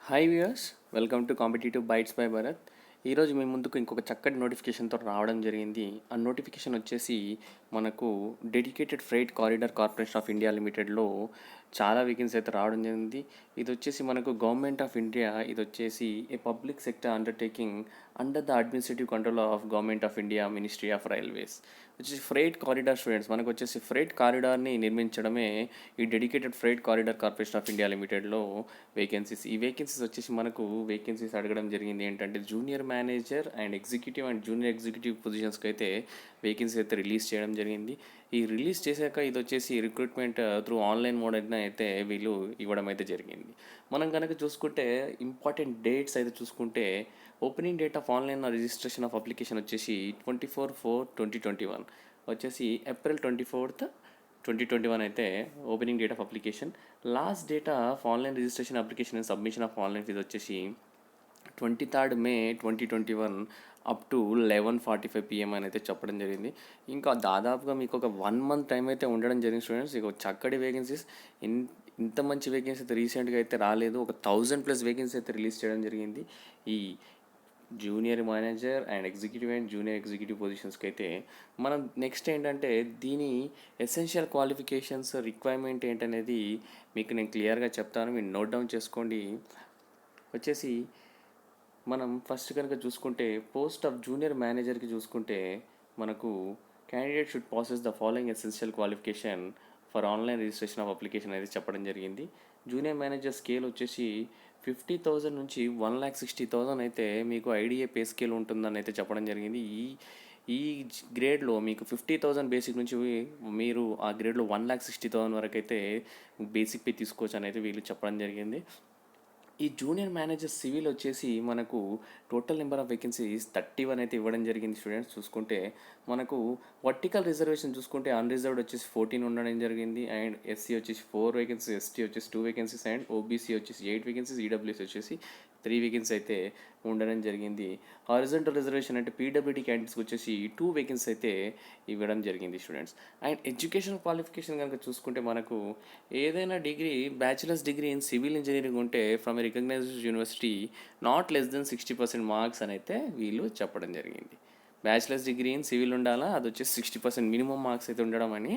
Hi viewers, welcome to competitive bytes by Bharat. ఈరోజు మీ ముందుకు ఇంకొక చక్కటి నోటిఫికేషన్తో రావడం జరిగింది. ఆ నోటిఫికేషన్ వచ్చేసి మనకు dedicated freight corridor corporation of India లిమిటెడ్లో చాలా వేకెన్సీ అయితే రావడం జరిగింది. ఇది వచ్చేసి మనకు గవర్నమెంట్ ఆఫ్ ఇండియా, ఇది వచ్చేసి a public sector undertaking under the administrative control of government of India, ministry of railways. వచ్చేసి ఫ్రైట్ కారిడార్ స్టూడెంట్స్, మనకు వచ్చేసి ఫ్రైట్ కారిడార్ని నిర్మించడమే ఈ dedicated freight corridor corporation of India లిమిటెడ్లో వేకెన్సీస్. ఈ వేకెన్సీస్ వచ్చేసి మనకు వేకెన్సీస్ అడగడం జరిగింది ఏంటంటే junior manager and executive and junior executive పొజిషన్స్కి అయితే వేకెన్సీ అయితే రిలీజ్ చేయడం జరిగింది. ఈ రిలీజ్ చేశాక ఇది వచ్చేసి రిక్రూట్మెంట్ త్రూ ఆన్లైన్ మోడ్ అయితే వీళ్ళు ఇవ్వడం అయితే జరిగింది. మనం కనుక చూసుకుంటే ఇంపార్టెంట్ డేట్స్ అయితే చూసుకుంటే opening date of online registration of application వచ్చేసి 24/4/2021 వచ్చేసి ఏప్రిల్ 24/2021 అయితే opening date of application. Last date of online registration application and submission of online fee వచ్చేసి 23rd May 2021 up to 11:45 PM అని అయితే చెప్పడం జరిగింది. ఇంకా దాదాపుగా మీకు ఒక 1 month టైం అయితే ఉండడం జరిగింది స్టూడెంట్స్. ఇక చక్కటి వేకెన్సీస్, ఇంత మంచి వేకెన్సీ అయితే రీసెంట్గా అయితే రాలేదు. ఒక 1000+ వేకెన్సీ అయితే రిలీజ్ చేయడం జరిగింది ఈ junior manager and executive and junior executive పొజిషన్స్కి అయితే. మనం నెక్స్ట్ ఏంటంటే దీని ఎసెన్షియల్ క్వాలిఫికేషన్స్ రిక్వైర్మెంట్ ఏంటనేది మీకు నేను క్లియర్గా చెప్తాను, మీరు నోట్ డౌన్ చేసుకోండి. వచ్చేసి మనం ఫస్ట్ కనుక చూసుకుంటే పోస్ట్ ఆఫ్ జూనియర్ మేనేజర్కి చూసుకుంటే మనకు candidate should passes the following essential qualification for online registration of application అనేది చెప్పడం జరిగింది. జూనియర్ మేనేజర్ స్కేల్ వచ్చేసి 50,000 నుంచి 1,60,000 అయితే మీకు ఐడిఏ పే స్కేల్ ఉంటుందని అయితే చెప్పడం జరిగింది. ఈ ఈ గ్రేడ్లో మీకు 50,000 బేసిక్ నుంచి మీరు ఆ గ్రేడ్లో 1,60,000 వరకు అయితే బేసిక్ పే తీసుకోవచ్చు అని అయితే వీళ్ళు చెప్పడం జరిగింది. ఈ జూనియర్ మేనేజర్ సివిల్ వచ్చేసి మనకు టోటల్ నెంబర్ ఆఫ్ వేకెన్సీస్ 31 అయితే ఇవ్వడం జరిగింది స్టూడెంట్స్. చూసుకుంటే మనకు వర్టికల్ రిజర్వేషన్ చూసుకుంటే అన్రిజర్వ్డ్ వచ్చేసి 14 ఉండడం జరిగింది, అండ్ ఎస్సీ వచ్చేసి 4 వేకెన్సీస్, ఎస్టీ వచ్చేసి 2 వేకెన్సీస్, అండ్ ఓబీసీ వచ్చేసి 8 వేకెన్సీస్, ఈడబ్ల్యూఎస్ వచ్చేసి 3 వేకెన్సీ అయితే ఉండడం జరిగింది. హారిజంటల్ రిజర్వేషన్ అంటే పీడబ్ల్యూడీ క్యాండిడేట్స్కి వచ్చేసి 2 వేకెన్సీ అయితే ఇవ్వడం జరిగింది స్టూడెంట్స్. అండ్ ఎడ్యుకేషన్ క్వాలిఫికేషన్ కనుక చూసుకుంటే మనకు ఏదైనా degree, bachelors degree in civil engineering ఉంటే from a recognized university not less than 60% marks అని అయితే వీళ్ళు చెప్పడం జరిగింది. బ్యాచిలర్స్ డిగ్రీ ఇన్ సివిల్ ఉండాలా, అది వచ్చేసి 60% మినిమం మార్క్స్ అయితే ఉండడం అని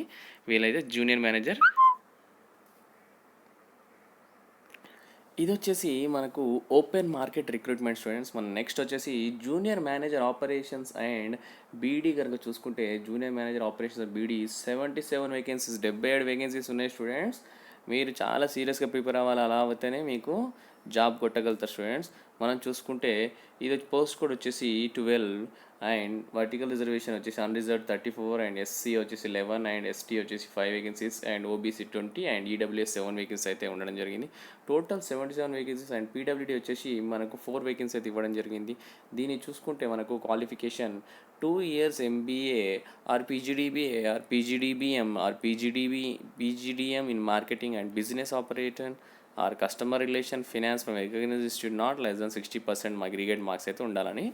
వీళ్ళైతే జూనియర్ మేనేజర్. ఇది వచ్చేసి మనకు ఓపెన్ మార్కెట్ రిక్రూట్మెంట్ స్టూడెంట్స్. మన నెక్స్ట్ వచ్చేసి junior manager operations and BD కనుక చూసుకుంటే junior manager operations and BD 77 vacancies, 77 vacancies ఉన్నాయి స్టూడెంట్స్. మీరు చాలా సీరియస్గా ప్రిపేర్ అవ్వాలి, అలా అవుతేనే మీకు జాబ్ కొట్టగలుగుతారు స్టూడెంట్స్. మనం చూసుకుంటే ఇది పోస్ట్ కోడ్ వచ్చేసి 12, అండ్ వర్టికల్ రిజర్వేషన్ వచ్చేసి అన్రిజర్వ్డ్ 34, అండ్ ఎస్సీ వచ్చేసి 11, అండ్ ఎస్టీ వచ్చేసి 5 vacancies, and OBC 20, and EWS 7 vacancy అయితే ఉండడం జరిగింది. Total 77 vacancies. అండ్ పీడబ్ల్యూడీ వచ్చేసి మనకు 4 వేకెన్సీ అయితే ఇవ్వడం జరిగింది. దీన్ని చూసుకుంటే మనకు qualification 2 years MBA or PGDBA or PGDBM or PGDM in marketing and business operator or customer relation finance from recognised institute not less than 60% aggregate marks అయితే ఉండాలని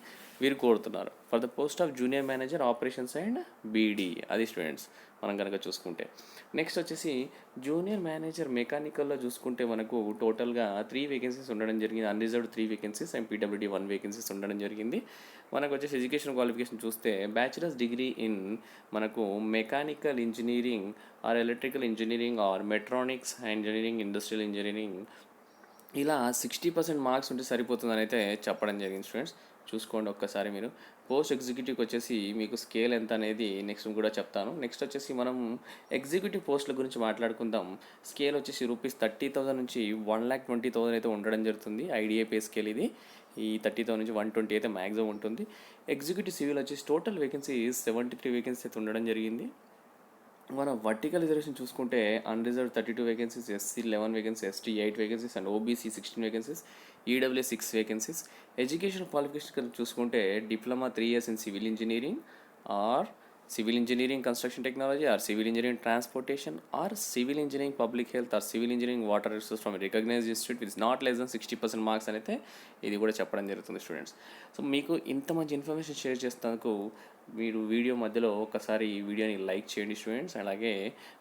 వీరు కోరుతున్నారు for the post of junior manager operations and BD. అది students మనం కనుక చూసుకుంటే. Next వచ్చేసి junior manager మెకానికల్లో చూసుకుంటే మనకు టోటల్గా 3 వేకెన్సీస్ ఉండడం జరిగింది. Unreserved 3 vacancies and PWD 1 vacancies ఉండడం జరిగింది. మనకు వచ్చేసి ఎడ్యుకేషన్ క్వాలిఫికేషన్ చూస్తే బ్యాచిలర్స్ డిగ్రీ ఇన్ మనకు mechanical engineering or electrical engineering or mechatronics engineering, industrial engineering, ఇలా 60% మార్క్స్ ఉంటే సరిపోతుందని అయితే చెప్పడం జరిగింది స్టూడెంట్స్. చూసుకోండి ఒక్కసారి మీరు. పోస్ట్ ఎగ్జిక్యూటివ్కి వచ్చేసి మీకు స్కేల్ ఎంత అనేది నెక్స్ట్ కూడా చెప్తాను. నెక్స్ట్ వచ్చేసి మనం ఎగ్జిక్యూటివ్ పోస్టుల గురించి మాట్లాడుకుందాం. స్కేల్ వచ్చేసి ₹30,000 నుంచి 1,20,000 అయితే ఉండడం జరుగుతుంది. ఐడిఏ పే స్కేల్ ఇది. ఈ 30,000 నుంచి 120 అయితే మ్యాక్సిమం ఉంటుంది. ఎగ్జిక్యూటివ్ సివిల్ వచ్చేసి టోటల్ వేకెన్సీ 73 వేకెన్సీ అయితే ఉండడం జరిగింది. మన వర్టికల్ రిజర్వేషన్ చూసుకుంటే unreserved 32 vacancies, SC 11 vacancy, ST 8 vacancies, and OBC 16 vacancies, EWS 6 vacancies. Education qualification కనుక చూసుకుంటే diploma 3 years in civil engineering or civil engineering construction technology or civil engineering transportation or civil engineering public health or civil engineering water resource from recognised institute with not less than 60% marks అయితే ఇది కూడా చెప్పడం జరుగుతుంది students. So మీకు ఇంత మంచి information share చేసినందుకు మీరు వీడియో మధ్యలో ఒకసారి ఈ వీడియోని లైక్ చేయండి స్టూడెంట్స్, అలాగే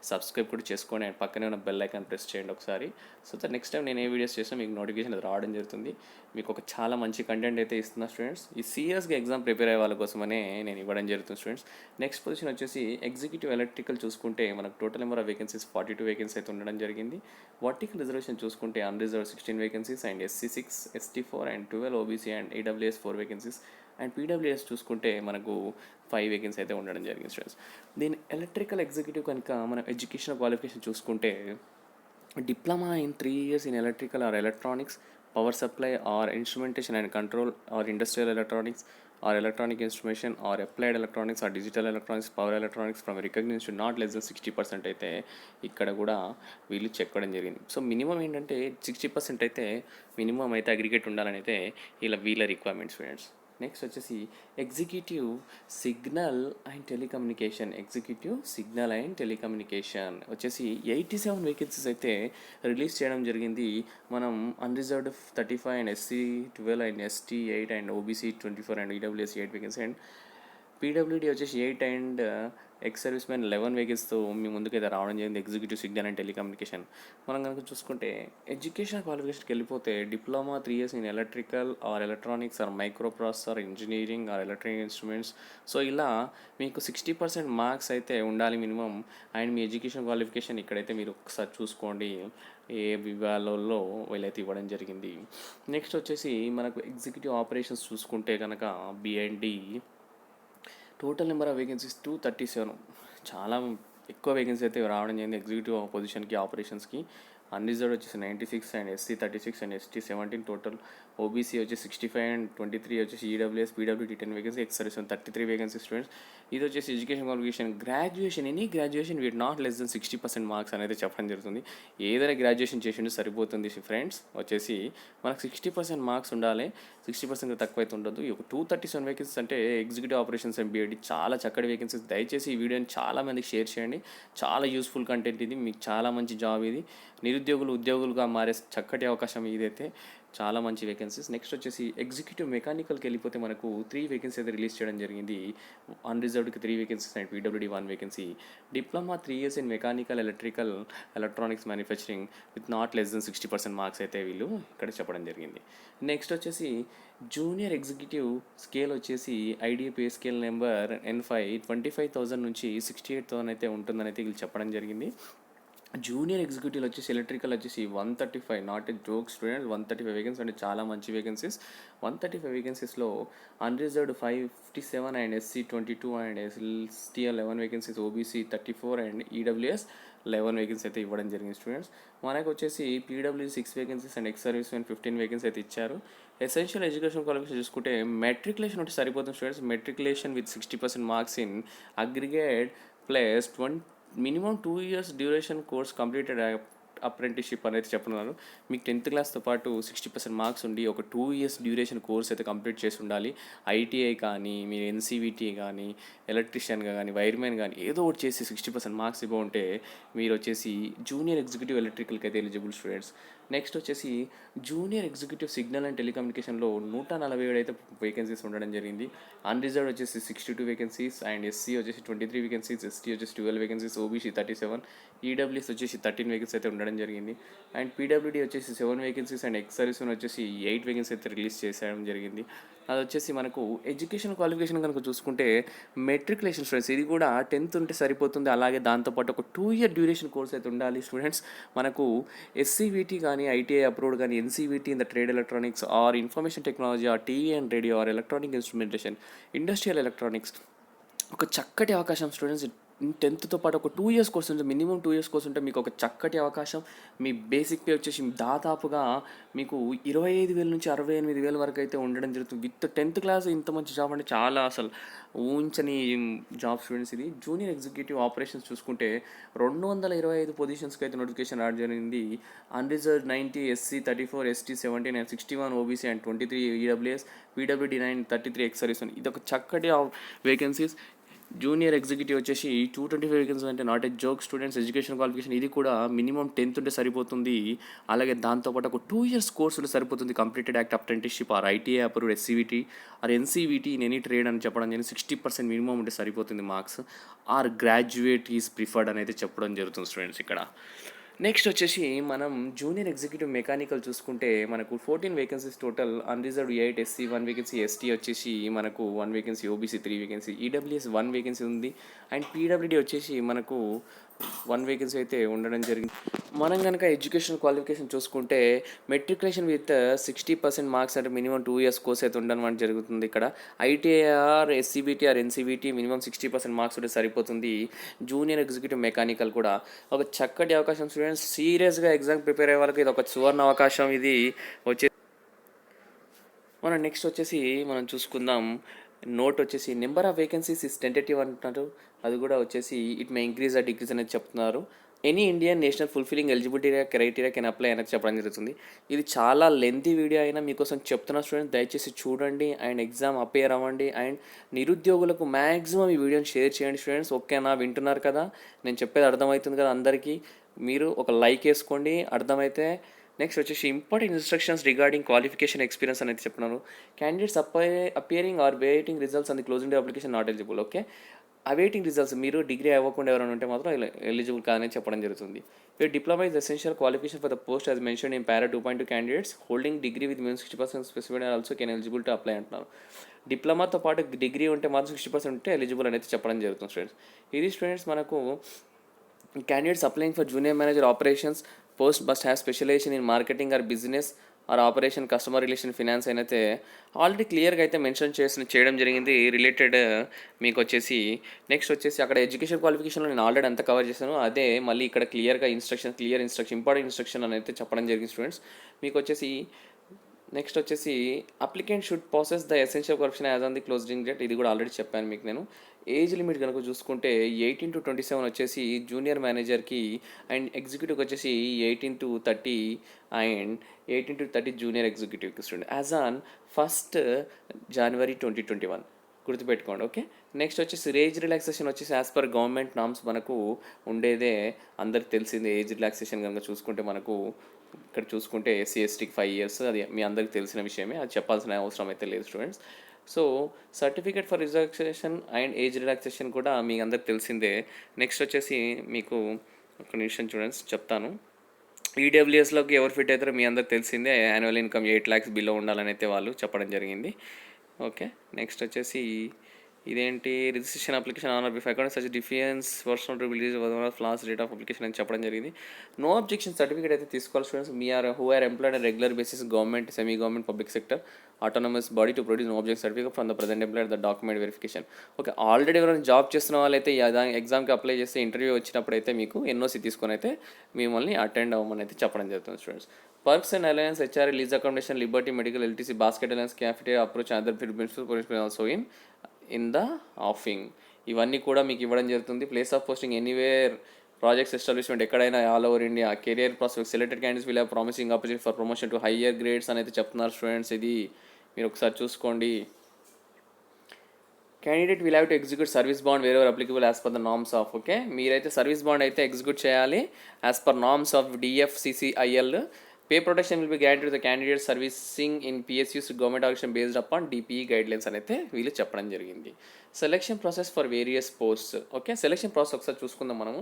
సబ్స్క్రైబ్ కూడా చేసుకోండి అండ్ పక్కనే ఉన్న బెల్ ఐకాన్ ప్రెస్ చేయండి ఒకసారి. సో దట్ నెక్స్ట్ టైం నేను ఏ వీడియోస్ చేసినా మీకు నోటిఫికేషన్ అది రావడం జరుగుతుంది. మీకు ఒక చాలా మంచి కంటెంట్ అయితే ఇస్తున్నా స్టూడెంట్స్. ఈ సీరియస్గా ఎగ్జామ్ ప్రిపేర్ అయ్యే వాళ్ళ కోసమనే నేను ఇవ్వడం జరుగుతుంది స్టూడెంట్స్. నెక్స్ట్ పొజిషన్ వచ్చేసి ఎగ్జిక్యూటివ్ ఎలక్ట్రికల్ చూసుకుంటే మనకు total number of vacancies 42 vacancy అయితే ఉండడం జరిగింది. వర్టికల్ రిజర్వేషన్ చూసుకుంటే unreserve 16 vacancies and SC 6, ST 4 and 12 OBC and AWS 4 vacancies and PWS చూసుకుంటే మనకు 5 వేకెన్సీ అయితే ఉండడం జరిగింది స్టూడెంట్స్. దీని ఎలక్ట్రికల్ ఎగ్జిక్యూటివ్ కనుక మనం ఎడ్యుకేషన్ క్వాలిఫికేషన్ చూసుకుంటే diploma in 3 years in electrical or electronics, power supply or instrumentation and control or industrial electronics or electronic instrumentation or applied electronics or digital electronics, power electronics from recognition not less than 60% అయితే ఇక్కడ కూడా వీళ్ళు చెక్కడం జరిగింది. So minimum ఏంటంటే 60% అయితే minimum అయితే aggregate ఉండాలని అయితే ఇలా వీళ్ళ రిక్వైర్మెంట్స్ స్టూడెంట్స్. నెక్స్ట్ వచ్చేసి ఎగ్జిక్యూటివ్ సిగ్నల్ అండ్ టెలికమ్యూనికేషన్ వచ్చేసి 87 వేకెన్సీస్ అయితే రిలీజ్ చేయడం జరిగింది. మనం unreserved 35 and SC 12 and ST 8 and OBC 24 and EWS 8 vacancy and PWD వచ్చేసి 8 అండ్ ఎక్స్ సర్వీస్ మ్యాన్ 11 వేకెన్సీతో మీ ముందుకైతే రావడం జరిగింది. ఎగ్జిక్యూటివ్ సిగ్నల్ అండ్ టెలికమ్యూనికేషన్ మనం కనుక చూసుకుంటే ఎడ్యుకేషన్ క్వాలిఫికేషన్కి వెళ్ళిపోతే diploma 3 years in electrical or electronics or micro processor engineering or electronic instruments. So ఇలా మీకు 60% మార్క్స్ అయితే ఉండాలి minimum. And me education qualification ఇక్కడైతే మీరు ఒకసారి చూసుకోండి ఏ విభాగాలలో వీళ్ళైతే ఇవ్వడం జరిగింది. నెక్స్ట్ వచ్చేసి మనకు ఎగ్జిక్యూటివ్ ఆపరేషన్స్ చూసుకుంటే కనుక B&D total number of vacancies 237, చాలా ఎక్కువ వేకెన్సీ అయితే రావడం జరిగింది ఎగ్జిక్యూటివ్ పొజిషన్కి ఆపరేషన్స్కి. అన్రిజర్వ్డ్ వచ్చేసి 96 and SC 36 and ST 17 total. OBC వచ్చేసి 65 అండ్ 23 వచ్చేసి EWS PWD 10 vacancy, ex service 33 vacancy students. ఇది వచ్చేసి education qualification graduation, any graduation with not less than 60% marks అనేది చెప్పడం జరుగుతుంది. ఏదైనా గ్రాడ్యుయేషన్ చేసిండే సరిపోతుంది ఫ్రెండ్స్. వచ్చేసి మనకు 60% మార్క్స్ ఉండాలి, 60% తక్కువ అయితే ఉండదు. ఈ ఒక 237 వేకెన్సీస్ అంటే ఎగ్జిక్యూటివ్ ఆపరేషన్స్ అండ్ B&D చాలా చక్కటి వేకెన్సీస్. దయచేసి ఈ వీడియోని చాలా మందికి షేర్ చేయండి. చాలా యూస్ఫుల్ కంటెంట్ ఇది, మీకు చాలా మంచి జాబ్ ఇది. నిరుద్యోగులు ఉద్యోగులుగా మారే చక్కటి అవకాశం ఇదైతే, చాలా మంచి వేకెన్సీస్. నెక్స్ట్ వచ్చేసి ఎగ్జిక్యూటివ్ మెకానికల్కి వెళ్ళిపోతే మనకు 3 వేకెన్సీ అయితే రిలీజ్ చేయడం జరిగింది. అన్రిజర్వ్డ్కి 3 vacancies and PWD 1 vacancy. Diploma 3 years in mechanical electrical electronics manufacturing with not less than 60% marks అయితే వీళ్ళు ఇక్కడ చెప్పడం జరిగింది. నెక్స్ట్ వచ్చేసి జూనియర్ ఎగ్జిక్యూటివ్ స్కేల్ వచ్చేసి IDA pay scale number N5 25,000 నుంచి 68,000 అయితే ఉంటుందని అయితే వీళ్ళు చెప్పడం జరిగింది. జూనియర్ ఎగ్జిక్యూటివ్ వచ్చేసి ఎలక్ట్రికల్ వచ్చేసి 135, not a joke students, 135 vacancy అంటే చాలా మంచి వేకెన్సీస్. 135 వేకెన్సీస్లో unreserved 57 and SC 22 and ST 11 vacancies, OBC 34 and EWS 11 vacancy అయితే ఇవ్వడం జరిగింది స్టూడెంట్స్. మనకు వచ్చేసి PWD 6 vacancies and ex serviceman 15 vacancy అయితే ఇచ్చారు. ఎసెన్షియల్ ఎడ్యుకేషన్ క్వాలిఫికేషన్ చూసుకుంటే మెట్రికులేషన్ ఉంటే సరిపోతుంది students. Matriculation with 60% marks in aggregate plus minimum 2 years duration course completed apprenticeship అనేది చెప్తున్నారు. మీకు 10th క్లాస్తో పాటు 60% మార్క్స్ ఉండి ఒక 2 years డ్యూరేషన్ కోర్స్ అయితే కంప్లీట్ చేసి ఉండాలి. ITI కానీ, మీరు NCVT కానీ, ఎలక్ట్రీషియన్గా కానీ, వైర్మెన్ కానీ ఏదో ఒకటి చేసి 60% మార్క్స్ ఇవ్వంటే మీరు వచ్చేసి జూనియర్ ఎగ్జిక్యూటివ్ ఎలక్ట్రికల్కి అయితే ఎలిజిబుల్ స్టూడెంట్స్. నెక్స్ట్ వచ్చేసి జూనియర్ ఎగ్జిక్యూటివ్ సిగ్నల్ అండ్ టెలికమ్యూనికేషన్లో 147 అయితే వేకెన్సీస్ ఉండడం జరిగింది. అన్రిజర్వ్డ్ వచ్చేసి 62 వేకెన్సీస్ అండ్ SC వచ్చేసి 23 వేకెన్సీస్, ST వచ్చేసి 12 వేకెన్సీస్, OBC 37, EWS వచ్చేసి 13 వేకెన్సీ అయితే ఉండడం జరిగింది. అండ్ PWD వచ్చేసి 7 వేకెన్సీస్ అండ్ ఎక్స్ సర్వీస్ వచ్చేసి 8 వేకెన్సీ అయితే రిలీజ్ చేసేయడం జరిగింది. అది వచ్చేసి మనకు ఎడ్యుకేషన్ క్వాలిఫికేషన్ కనుక చూసుకుంటే మెట్రికులేషన్ స్టూడెంట్స్, ఇది కూడా 10th ఉంటే సరిపోతుంది. అలాగే దాంతోపాటు ఒక 2 year డ్యూరేషన్ కోర్స్ అయితే ఉండాలి స్టూడెంట్స్. మనకు SCVT కానీ, ITI అప్రూవ్డ్ కానీ, NCVT in the trade electronics or information technology are TV and radio are electronic instrumentation, industrial electronics ఒక చక్కటి అవకాశం స్టూడెంట్స్. 10thతో పాటు ఒక 2 years కోర్స్ ఉంటుంది, మినిమం 2 years కోర్స్ ఉంటే మీకు ఒక చక్కటి అవకాశం. మీ బేసిక్ పే వచ్చేసి దాదాపుగా మీకు 25,000 నుంచి 68,000 వరకు అయితే ఉండడం జరుగుతుంది. విత్ 10th క్లాస్ ఇంత మంచి జాబ్ అంటే చాలా అసలు ఊహించని జాబ్ స్టూడెంట్స్. ఇది జూనియర్ ఎగ్జిక్యూటివ్ ఆపరేషన్స్ చూసుకుంటే 225 పొజిషన్స్కి అయితే నోటిఫికేషన్ రావడం జరిగింది. Unreserved 90, SC 34, ST 17 and 61, OBC and 23, EWS PWD 9, 33 ex service. ఇది ఒక చక్కటి వేకెన్సీస్. జూనియర్ ఎగ్జిక్యూటివ్ వచ్చేసి 225 వేకెన్సీ అంటే not a joke students. Education qualification ఇది కూడా మినిమం 10th ఉంటే సరిపోతుంది. అలాగే దాంతోపాటు ఒక 2 years కోర్స్ ఉంటే సరిపోతుంది. Completed act apprenticeship or ITI approved SCVT or NCVT in any trade అని చెప్పడం జరిగింది. 60% మినిమం ఉంటే సరిపోతుంది marks. Or graduate is preferred అని అయితే చెప్పడం జరుగుతుంది స్టూడెంట్స్ ఇక్కడ. నెక్స్ట్ వచ్చేసి మనం జూనియర్ ఎగ్జిక్యూటివ్ మెకానికల్ చూసుకుంటే మనకు 14 vacancies total. Unreserved 8, SC 1 vacancy, ST వచ్చేసి మనకు 1 vacancy, OBC 3 vacancy, EWS 1 vacancy ఉంది. అండ్ పీడబ్ల్యూడీ వచ్చేసి మనకు 1 వేకెన్సీ అయితే ఉండడం జరిగింది. మనం కనుక ఎడ్యుకేషన్ క్వాలిఫికేషన్ చూసుకుంటే మెట్రికులేషన్ విత్ 60% మార్క్స్ అంటే మినిమం 2 years కోర్స్ అయితే ఉండడం జరుగుతుంది ఇక్కడ. ITI, SCVT or NCVT minimum 60% marks ఉంటే సరిపోతుంది. జూనియర్ ఎగ్జిక్యూటివ్ మెకానికల్ కూడా ఒక చక్కటి అవకాశం స్టూడెంట్స్. సీరియస్గా ఎగ్జామ్ ప్రిపేర్ అయ్యే వాళ్ళకి ఇది ఒక సువర్ణ అవకాశం. ఇది వచ్చే మనం నెక్స్ట్ వచ్చేసి మనం చూసుకుందాం. నోట్ వచ్చేసి number of vacancies is tentative అంటున్నారు. అది కూడా వచ్చేసి ఇట్ మే ఇంక్రీజ్ ఆ డిక్రీజ్ అనేది చెప్తున్నారు. Any Indian national fulfilling eligibility criteria can apply అనేది చెప్పడం జరుగుతుంది. ఇది చాలా లెంతీ వీడియో అయినా మీకోసం చెప్తున్న స్టూడెంట్స్ దయచేసి చూడండి అండ్ ఎగ్జామ్ అపేర్ అవ్వండి. అండ్ నిరుద్యోగులకు మ్యాక్సిమం ఈ వీడియోని షేర్ చేయండి స్టూడెంట్స్. ఓకేనా, వింటున్నారు కదా, నేను చెప్పేది అర్థమవుతుంది కదా అందరికీ. మీరు ఒక లైక్ వేసుకోండి అర్థమైతే. నెక్స్ట్ వచ్చేసి important instructions regarding qualification experience అనేది చెప్తున్నాను. Candidates appearing or waiting results and closing day application not eligible. Okay, awaiting results మీరు డిగ్రీ అవ్వకుండా ఎవరైనా ఉంటే మాత్రం ఎలిజిబుల్ కాదని చెప్పడం జరుగుతుంది. your diploma is essential qualification for the post as mentioned in para 2.2. Candidates holding degree with minimum 60% specified are also can eligible to apply అంటున్నారు. డిప్లొమాతో పాటు డిగ్రీ ఉంటే మాత్రం 60% ఉంటే ఎలిజిబుల్ అనేది చెప్పడం జరుగుతుంది స్టూడెంట్స్. ఇది స్టూడెంట్స్ మనకు candidates applying for junior manager operations post must have specialization in marketing or business or operation, customer relation, finance అయితే ఆల్రెడీ క్లియర్గా అయితే మెన్షన్ చేయడం జరిగింది రిలేటెడ్ మీకు వచ్చేసి. నెక్స్ట్ వచ్చేసి అక్కడ ఎడ్యుకేషన్ క్వాలిఫికేషన్లో నేను ఆల్రెడీ అంతా కవర్ చేశాను. అదే మళ్ళీ ఇక్కడ క్లియర్ ఇన్స్ట్రక్షన్ ఇంపార్టెంట్ ఇన్స్ట్రక్షన్ అని అయితే చెప్పడం జరిగింది స్టూడెంట్స్. మీకు వచ్చేసి నెక్స్ట్ వచ్చేసి applicant should process the essential qualification as on the closing date. ఇది కూడా ఆల్రెడీ చెప్పాను మీకు నేను. ఏజ్ లిమిట్ కనుక చూసుకుంటే 18 to 27 వచ్చేసి జూనియర్ మేనేజర్కి అండ్ ఎగ్జిక్యూటివ్కి వచ్చేసి 18 to 30 అండ్ 18 to 30 జూనియర్ ఎగ్జిక్యూటివ్కి student as on 1st January 2021 గుర్తుపెట్టుకోండి. ఓకే, నెక్స్ట్ వచ్చేసి ఏజ్ రిలాక్సేషన్ వచ్చేసి యాజ్ పర్ గవర్నమెంట్ నామ్స్ మనకు ఉండేదే అందరికి తెలిసిందే. ఏజ్ రిలాక్సేషన్ కనుక చూసుకుంటే మనకు ఇక్కడ చూసుకుంటే ఎస్సీ ఎస్టీకి 5 years, అది మీ అందరికి తెలిసిన విషయమే, అది చెప్పాల్సిన అవసరం అయితే లేదు students. So certificate for relaxation and age relaxation కూడా మీ అందరికి తెలిసిందే. నెక్స్ట్ వచ్చేసి మీకు ఒక నిమిషం స్టూడెంట్స్ చెప్తాను. ఈడబ్ల్యూఎస్లోకి ఎవరు ఫిట్ అవుతారో మీ అందరికి తెలిసిందే. యాన్యువల్ ఇన్కమ్ 8 lakhs బిలో ఉండాలని అయితే వాళ్ళు చెప్పడం జరిగింది. ఓకే, నెక్స్ట్ వచ్చేసి ఇదేంటి registration application on biff account such difference personal release flaws rate of application అని చెప్పడం జరిగింది. నో అబ్జెక్షన్ సర్టిఫికేట్ అయితే తీసుకోవాలి స్టూడెంట్స్. మీ are who are employed and regular basis government, semi government, public sector, autonomous body to produce no object certificate from the present employer the document verification. Okay, already ఎవరైనా job చేస్తున్న వాళ్ళైతే ఎగ్జామ్కి apply చేస్తే interview వచ్చినప్పుడు అయితే మీకు NOC తీసుకొని అయితే మిమ్మల్ని అటెండ్ అవ్వమని అయితే చెప్పడం జరుగుతుంది students. Perks and allowance, HR, lease accommodation, liberty medical, LTC, basket allowance, cafeteria approach, other benefits also in the offing. ఇవన్నీ కూడా మీకు ఇవ్వడం జరుగుతుంది. Place of posting anywhere, projects establishment ఎక్కడైనా all over India. Career prospect selected candidates will have promising opportunity for promotion to higher grades అని అయితే చెప్తున్నారు students. ఇది మీరు ఒకసారి చూసుకోండి. Candidate will have to execute service bond wherever applicable as per the norms of. Okay, మీరైతే service bond అయితే execute చేయాలి as per norms of DFCCIL. Pay protection will be guaranteed to the candidate servicing in PSUs government organisation based upon DPE guidelines అని అయితే వీళ్ళు చెప్పడం జరిగింది. Selection process for various post. Okay, selection process ఒకసారి చూసుకుందాం మనము.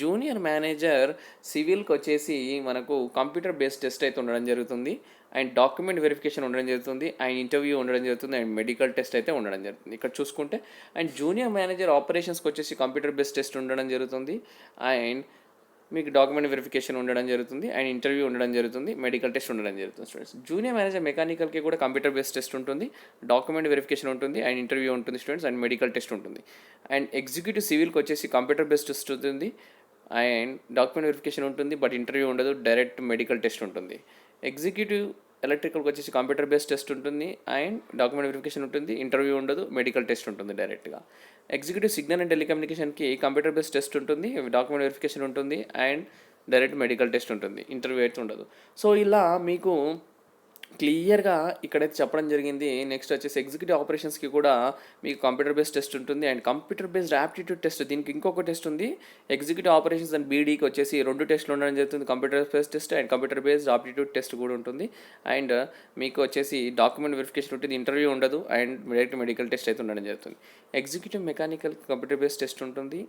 Junior manager సివిల్కి వచ్చేసి మనకు కంప్యూటర్ బేస్డ్ టెస్ట్ అయితే ఉండడం జరుగుతుంది అండ్ డాక్యుమెంట్ వెరిఫికేషన్ ఉండడం జరుగుతుంది అండ్ ఇంటర్వ్యూ ఉండడం జరుగుతుంది అండ్ మెడికల్ టెస్ట్ అయితే ఉండడం జరుగుతుంది ఇక్కడ చూసుకుంటే. అండ్ జూనియర్ మేనేజర్ ఆపరేషన్స్కి వచ్చేసి కంప్యూటర్ బేస్డ్ టెస్ట్ ఉండడం జరుగుతుంది అండ్ మీకు డాక్యుమెంట్ వెరిఫికేషన్ ఉండడం జరుగుతుంది అండ్ ఇంటర్వ్యూ ఉండడం జరుగుతుంది, మెడికల్ టెస్ట్ ఉండడం జరుగుతుంది స్టూడెంట్స్. జూనియర్ మేనేజర్ మెకానికల్కి కూడా కంప్యూటర్ బేస్డ్ టెస్ట్ ఉంటుంది, డాక్యుమెంట్ వెరిఫికేషన్ ఉంటుంది అండ్ ఇంటర్వ్యూ ఉంటుంది స్టూడెంట్స్ అండ్ మెడికల్ టెస్ట్ ఉంటుంది. అండ్ ఎగ్జిక్యూటివ్ సివిల్కి వచ్చేసి కంప్యూటర్ బేస్డ్ టెస్ట్ ఉంటుంది అండ్ డాక్యుమెంట్ వెరిఫికేషన్ ఉంటుంది బట్ ఇంటర్వ్యూ ఉండదు, డైరెక్ట్ మెడికల్ టెస్ట్ ఉంటుంది. ఎగ్జిక్యూటివ్ ఎలక్ట్రికల్కి వచ్చేసి కంప్యూటర్ బేస్డ్ టెస్ట్ ఉంటుంది అండ్ డాక్యుమెంట్ వెరిఫికేషన్ ఉంటుంది, ఇంటర్వ్యూ ఉండదు, మెడికల్ టెస్ట్ ఉంటుంది డైరెక్ట్గా. ఎగ్జిక్యూటివ్ సిగ్నల్ అండ్ టెలికమ్యూనికేషన్కి కంప్యూటర్ బేస్డ్ టెస్ట్ ఉంటుంది, డాక్యుమెంట్ వెరిఫికేషన్ ఉంటుంది అండ్ డైరెక్ట్ మెడికల్ టెస్ట్ ఉంటుంది, ఇంటర్వ్యూ అయితే ఉండదు. సో ఇలా మీకు క్లియర్‌గా ఇక్కడైతే చెప్పడం జరిగింది. నెక్స్ట్ వచ్చేసి ఎగ్జిక్యూటివ్ ఆపరేషన్స్‌కి కూడా మీకు కంప్యూటర్ బేస్డ్ టెస్ట్ ఉంటుంది. And computer based aptitude test దీనికి ఇంకొక టెస్ట్ ఉంది. ఎగ్జిక్యూటివ్ ఆపరేషన్స్ అండ్ బీడీకి వచ్చేసి 2 టెస్టులు ఉండడం జరుగుతుంది. Computer based test and computer based aptitude test కూడా ఉంటుంది. అండ్ మీకు వచ్చేసి డాక్యుమెంట్ వెరిఫికేషన్ ఉంటుంది. ఇంటర్వ్యూ ఉండదు. అండ్ డైరెక్ట్ మెడికల్ టెస్ట్ అయితే ఉండడం జరుగుతుంది. Executive mechanical computer based test ఉంటుంది.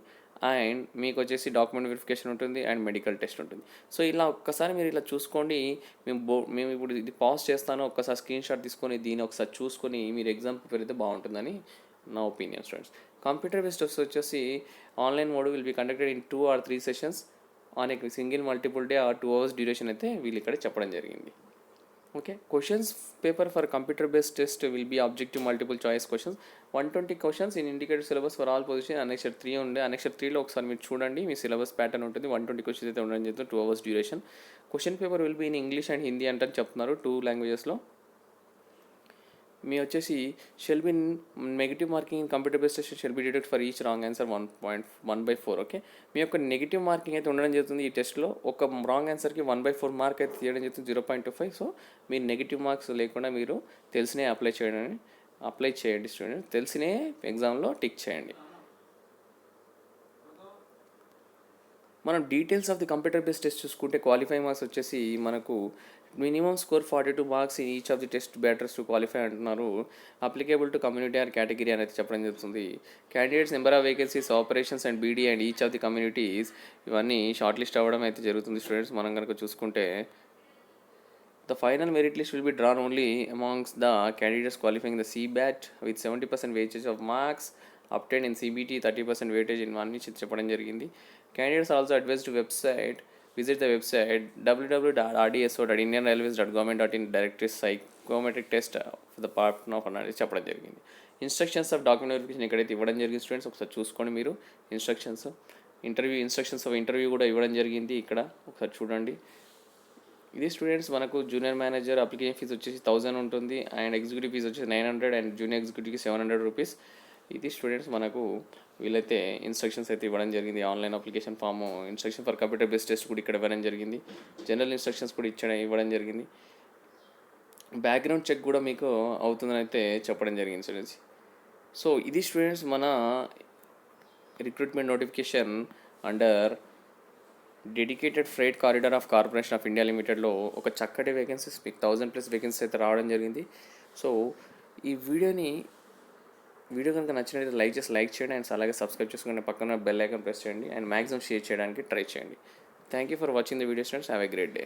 అండ్ మీకు వచ్చేసి డాక్యుమెంట్ వెరిఫికేషన్ ఉంటుంది అండ్ మెడికల్ టెస్ట్ ఉంటుంది. సో ఇలా ఒక్కసారి మీరు ఇలా చూసుకోండి. మేము ఇప్పుడు ఇది పాజ్ చేస్తాను, ఒక్కసారి స్క్రీన్ షాట్ తీసుకొని దీన్ని ఒకసారి చూసుకొని మీరు ఎగ్జామ్ ప్రిపేర్ అయితే బాగుంటుందని నా opinion students. Computer based test వచ్చేసి online mode will be conducted in 2 or 3 sessions on a single multiple day or 2 hours duration అయితే వీళ్ళు ఇక్కడ చెప్పడం జరిగింది. Okay, questions paper for computer based test will be objective multiple choice questions 120 questions in indicated syllabus for all position. Annexure 3 ఉండే. Annexure 3లో ఒకసారి మీరు చూడండి, మీ syllabus pattern ఉంటుంది. 120 క్వశ్చన్స్ అయితే ఉండడం జరుగుతుంది. 2 hours duration. Question paper will be in English and Hindi అంటే చెప్తున్నారు, 2 languagesలో. మీ వచ్చేసి shall be negative marking in computer based test shall be deduct for each wrong answer 1/4. Okay, మీ యొక్క నెగిటివ్ మార్కింగ్ అయితే ఉండడం జరుగుతుంది. ఈ టెస్ట్లో ఒక రాంగ్ ఆన్సర్కి 1/4 మార్క్ అయితే తీయడం జరుగుతుంది, 0.25. సో మీరు నెగిటివ్ మార్క్స్ లేకుండా మీరు తెలిసినే అప్లై చేయండి స్టూడెంట్. తెలిసినే ఎగ్జామ్లో టిక్ చేయండి. మనం details of the computer based test చూసుకుంటే క్వాలిఫైయింగ్ మార్క్స్ వచ్చేసి మనకు minimum score 42 marks in each of the test batteries to qualify అంటున్నారు. Applicable to community or category అనేది చెప్పడం జరుగుతుంది. Candidates number of vacancies, operations and BD and each of the communities ఇవన్నీ shortlist అవ్వడం అయితే జరుగుతుంది స్టూడెంట్స్. మనం కనుక చూసుకుంటే the final merit list will be drawn only amongst the candidates qualifying the CBAT with 70% weightage of marks obtained in CBT, 30% weightage in one which చెప్పడం జరిగింది. Candidates are also advised to visit the website www.rdso.indianrailways.government.in directory psychometric test for the partner of అనేది చెప్పడం జరిగింది. Instructions of document verification ఇక్కడైతే ఇవ్వడం జరిగింది students. ఒకసారి చూసుకోండి మీరు ఇన్స్ట్రక్షన్స్. ఇన్స్ట్రక్షన్స్ ఆఫ్ ఇంటర్వ్యూ కూడా ఇవ్వడం జరిగింది ఇక్కడ, ఒకసారి చూడండి. ఇది స్టూడెంట్స్ మనకు జూనియర్ మేనేజర్ అప్లికేషన్ ఫీజు వచ్చేసి 1000 ఉంటుంది. అండ్ ఎగ్జిక్యూటివ్ ఫీజు వచ్చేసి 900 అండ్ జూనియర్ ఎగ్జిక్యూటివ్కి 700 రూపీస్. ఇది స్టూడెంట్స్ మనకు వీళ్ళైతే ఇన్స్ట్రక్షన్స్ అయితే ఇవ్వడం జరిగింది. Online application form, instruction for computer based test కూడా ఇక్కడ ఇవ్వడం జరిగింది. జనరల్ ఇన్స్ట్రక్షన్స్ కూడా ఇవ్వడం జరిగింది. బ్యాక్గ్రౌండ్ చెక్ కూడా మీకు అవుతుందని అయితే చెప్పడం జరిగింది స్టూడెంట్స్. సో ఇది స్టూడెంట్స్ మన recruitment notification under dedicated freight corridor of corporation of India లిమిటెడ్లో ఒక చక్కటి వేకెన్సీస్ మీకు 1000+ వేకెన్సీస్ అయితే రావడం జరిగింది. సో ఈ వీడియో కనుక నచ్చినట్లయితే లైక్ చేయండి. అండ్ అలాగే సబ్స్క్రైబ్ చేసుకుని పక్కన బెల్ ఐకాన్ ప్రెస్ చేయండి. అండ్ మ్యాక్సిమం షేర్ చేయడానికి ట్రై చేయండి. Thank you for watching the video students. Have a great day.